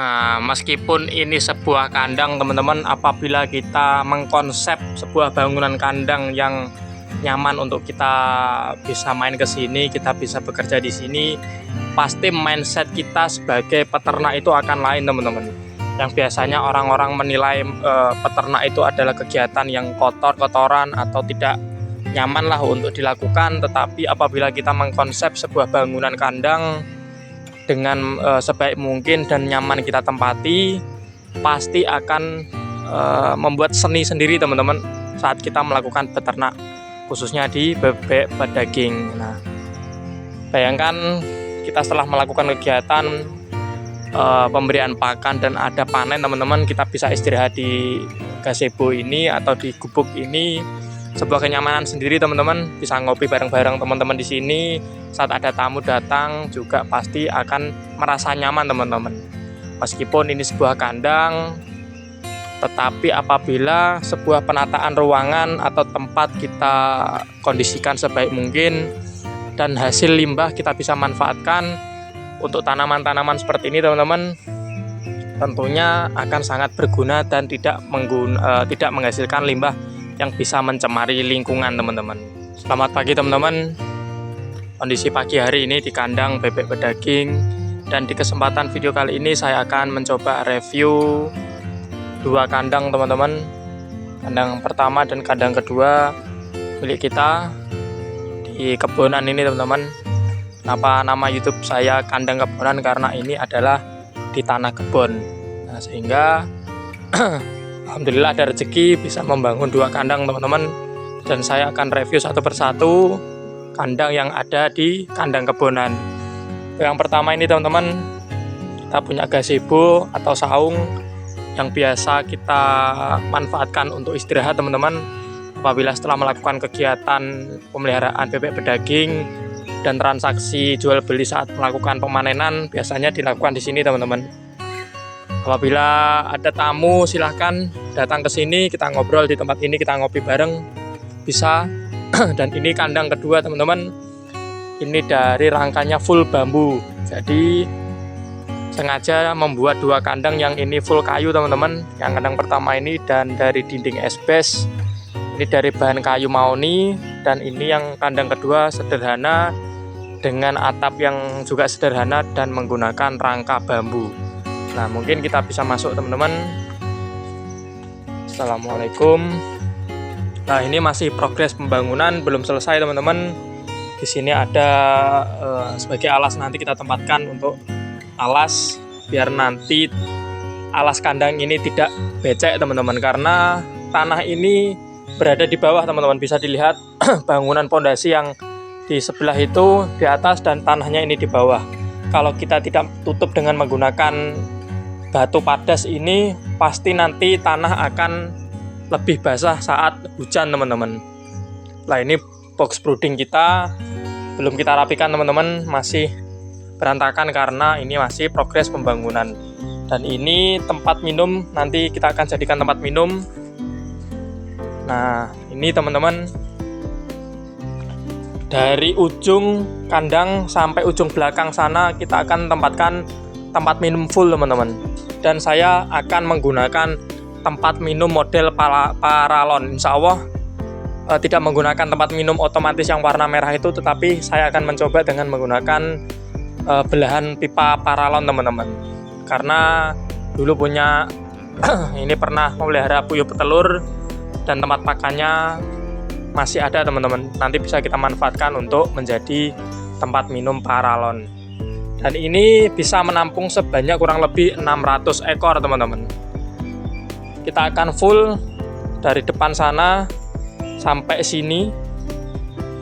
Nah, meskipun ini sebuah kandang teman-teman, apabila kita mengkonsep sebuah bangunan kandang yang nyaman untuk kita bisa main ke sini, kita bisa bekerja di sini, pasti mindset kita sebagai peternak itu akan lain teman-teman. Yang biasanya orang-orang menilai peternak itu adalah kegiatan yang kotor-kotoran atau tidak nyaman lah untuk dilakukan, tetapi apabila kita mengkonsep sebuah bangunan kandang dengan sebaik mungkin dan nyaman kita tempati, pasti akan membuat seni sendiri teman-teman saat kita melakukan beternak, khususnya di bebek pedaging. Nah, bayangkan kita setelah melakukan kegiatan pemberian pakan dan ada panen teman-teman, kita bisa istirahat di gazebo ini atau di gubuk ini, sebuah kenyamanan sendiri teman-teman. Bisa ngopi bareng-bareng teman-teman di sini, saat ada tamu datang juga pasti akan merasa nyaman teman-teman. Meskipun ini sebuah kandang, tetapi apabila sebuah penataan ruangan atau tempat kita kondisikan sebaik mungkin dan hasil limbah kita bisa manfaatkan untuk tanaman-tanaman seperti ini teman-teman, tentunya akan sangat berguna dan tidak menghasilkan limbah yang bisa mencemari lingkungan teman-teman. Selamat pagi teman-teman. Kondisi pagi hari ini di kandang bebek pedaging, dan di kesempatan video kali ini saya akan mencoba review dua kandang teman-teman. Kandang pertama dan kandang kedua milik kita di kebonan ini teman-teman. Kenapa nama YouTube saya kandang kebonan? Karena ini adalah di tanah kebun. Nah, sehingga alhamdulillah ada rezeki bisa membangun dua kandang teman-teman, dan saya akan review satu persatu kandang yang ada di kandang kebonan. Yang pertama ini teman-teman, kita punya gazebo atau saung yang biasa kita manfaatkan untuk istirahat teman-teman. Apabila setelah melakukan kegiatan pemeliharaan bebek pedaging dan transaksi jual beli saat melakukan pemanenan, biasanya dilakukan di sini teman-teman. Apabila ada tamu silahkan datang ke sini, kita ngobrol di tempat ini, kita ngopi bareng bisa. Dan ini kandang kedua teman-teman, ini dari rangkanya full bambu, jadi sengaja membuat dua kandang yang ini full kayu teman-teman. Yang kandang pertama ini dan dari dinding esbes, ini dari bahan kayu mahoni, dan ini yang kandang kedua sederhana dengan atap yang juga sederhana dan menggunakan rangka bambu. Nah, mungkin kita bisa masuk teman-teman. Assalamualaikum. Nah, ini masih progres pembangunan, belum selesai teman-teman. Di sini ada sebagai alas, nanti kita tempatkan untuk alas biar nanti alas kandang ini tidak becek teman-teman, karena tanah ini berada di bawah teman-teman. Bisa dilihat bangunan pondasi yang di sebelah itu di atas dan tanahnya ini di bawah. Kalau kita tidak tutup dengan menggunakan batu padas ini, pasti nanti tanah akan lebih basah saat hujan teman-teman. Nah, ini box brooding kita belum kita rapikan teman-teman, masih berantakan karena ini masih progres pembangunan. Dan ini tempat minum, nanti kita akan jadikan tempat minum. Nah, ini teman-teman, dari ujung kandang sampai ujung belakang sana kita akan tempatkan tempat minum full teman-teman. Dan saya akan menggunakan tempat minum model paralon. Insya Allah tidak menggunakan tempat minum otomatis yang warna merah itu, tetapi saya akan mencoba dengan menggunakan belahan pipa paralon teman-teman. Karena dulu punya ini pernah memelihara puyuh petelur dan tempat pakannya masih ada teman-teman. Nanti bisa kita manfaatkan untuk menjadi tempat minum paralon. Dan ini bisa menampung sebanyak kurang lebih 600 ekor teman-teman. Kita akan full dari depan sana sampai sini.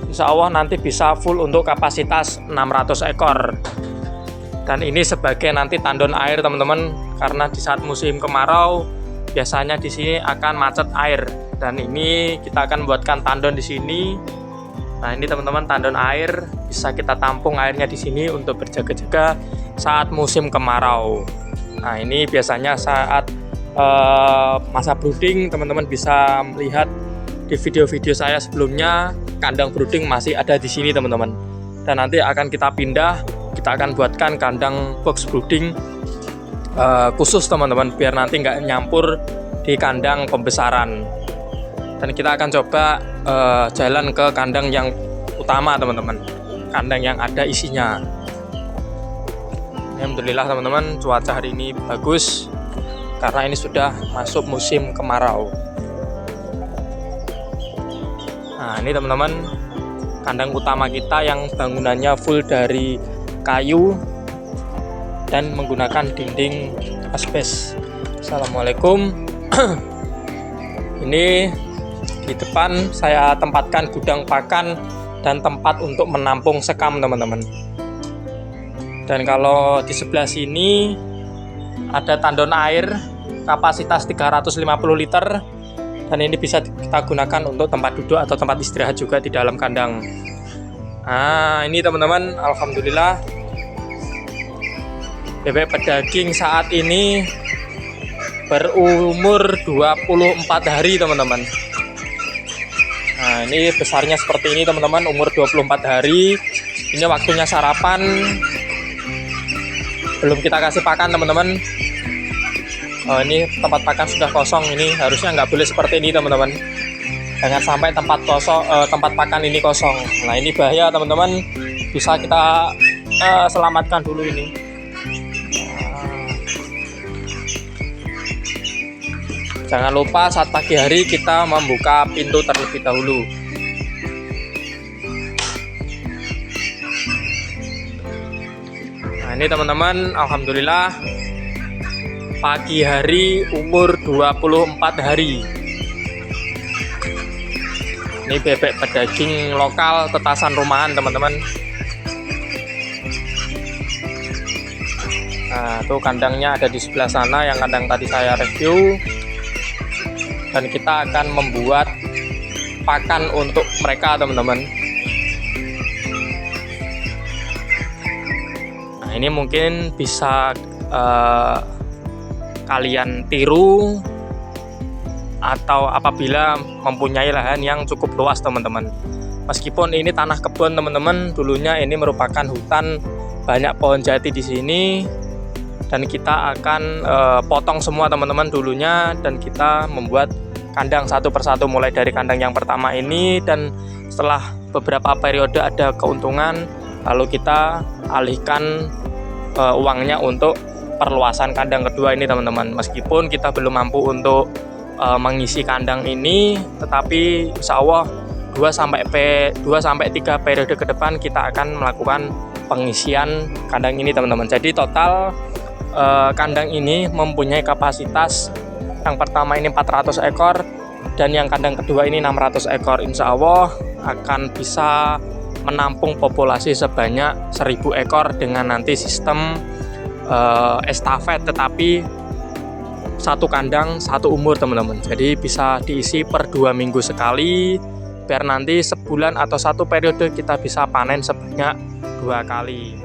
Insya Allah nanti bisa full untuk kapasitas 600 ekor. Dan ini sebagai nanti tandon air teman-teman, karena di saat musim kemarau biasanya di sini akan macet air. Dan ini kita akan buatkan tandon di sini. Nah, ini teman-teman tandon air, bisa kita tampung airnya di sini untuk berjaga-jaga saat musim kemarau. Nah, ini biasanya saat masa brooding, teman-teman bisa melihat di video-video saya sebelumnya, kandang brooding masih ada di sini teman-teman. Dan nanti akan kita pindah, kita akan buatkan kandang box brooding khusus teman-teman, biar nanti nggak nyampur di kandang pembesaran. Dan kita akan coba jalan ke kandang yang utama teman-teman, kandang yang ada isinya. Alhamdulillah teman-teman, cuaca hari ini bagus karena ini sudah masuk musim kemarau. Nah, ini teman-teman, kandang utama kita yang bangunannya full dari kayu dan menggunakan dinding asbes. Assalamualaikum. Ini di depan saya tempatkan gudang pakan dan tempat untuk menampung sekam teman-teman. Dan kalau di sebelah sini ada tandon air kapasitas 350 liter, dan ini bisa kita gunakan untuk tempat duduk atau tempat istirahat juga di dalam kandang. Nah, ini teman-teman, alhamdulillah bebek pedaging saat ini berumur 24 hari teman-teman. Nah, ini besarnya seperti ini teman-teman, umur 24 hari. Ini waktunya sarapan. Belum kita kasih pakan teman-teman. Ini tempat pakan sudah kosong. Ini harusnya nggak boleh seperti ini teman-teman. Jangan sampai tempat pakan ini kosong. Nah, ini bahaya teman-teman. Bisa kita selamatkan dulu ini. Jangan lupa saat pagi hari kita membuka pintu terlebih dahulu. Nah, ini teman-teman, alhamdulillah pagi hari umur 24 hari. Ini bebek pedaging lokal tetasan rumahan teman-teman. Nah, tuh kandangnya ada di sebelah sana, yang kandang tadi saya review. Dan kita akan membuat pakan untuk mereka teman-teman. Nah, ini mungkin bisa kalian tiru atau apabila mempunyai lahan yang cukup luas teman-teman. Meskipun ini tanah kebun teman-teman, dulunya ini merupakan hutan, banyak pohon jati di sini. Dan kita akan potong semua teman-teman dulunya, dan kita membuat kandang satu persatu mulai dari kandang yang pertama ini, dan setelah beberapa periode ada keuntungan, lalu kita alihkan uangnya untuk perluasan kandang kedua ini teman-teman. Meskipun kita belum mampu untuk mengisi kandang ini, tetapi insya Allah 2-3 periode ke depan kita akan melakukan pengisian kandang ini teman-teman. Jadi total kandang ini mempunyai kapasitas, yang pertama ini 400 ekor dan yang kandang kedua ini 600 ekor. Insya Allah akan bisa menampung populasi sebanyak 1000 ekor dengan nanti sistem estafet, tetapi satu kandang satu umur teman-teman. Jadi bisa diisi per 2 minggu sekali, biar nanti sebulan atau satu periode kita bisa panen sebanyak 2 kali.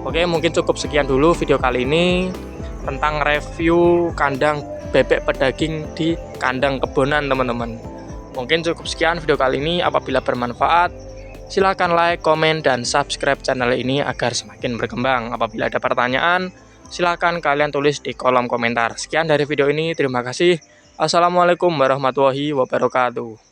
Oke, mungkin cukup sekian dulu video kali ini tentang review kandang bebek pedaging di kandang kebonan teman-teman. Mungkin cukup sekian video kali ini. Apabila bermanfaat, silakan like, komen, dan subscribe channel ini agar semakin berkembang. Apabila ada pertanyaan, silakan kalian tulis di kolom komentar. Sekian dari video ini, terima kasih. Assalamualaikum warahmatullahi wabarakatuh.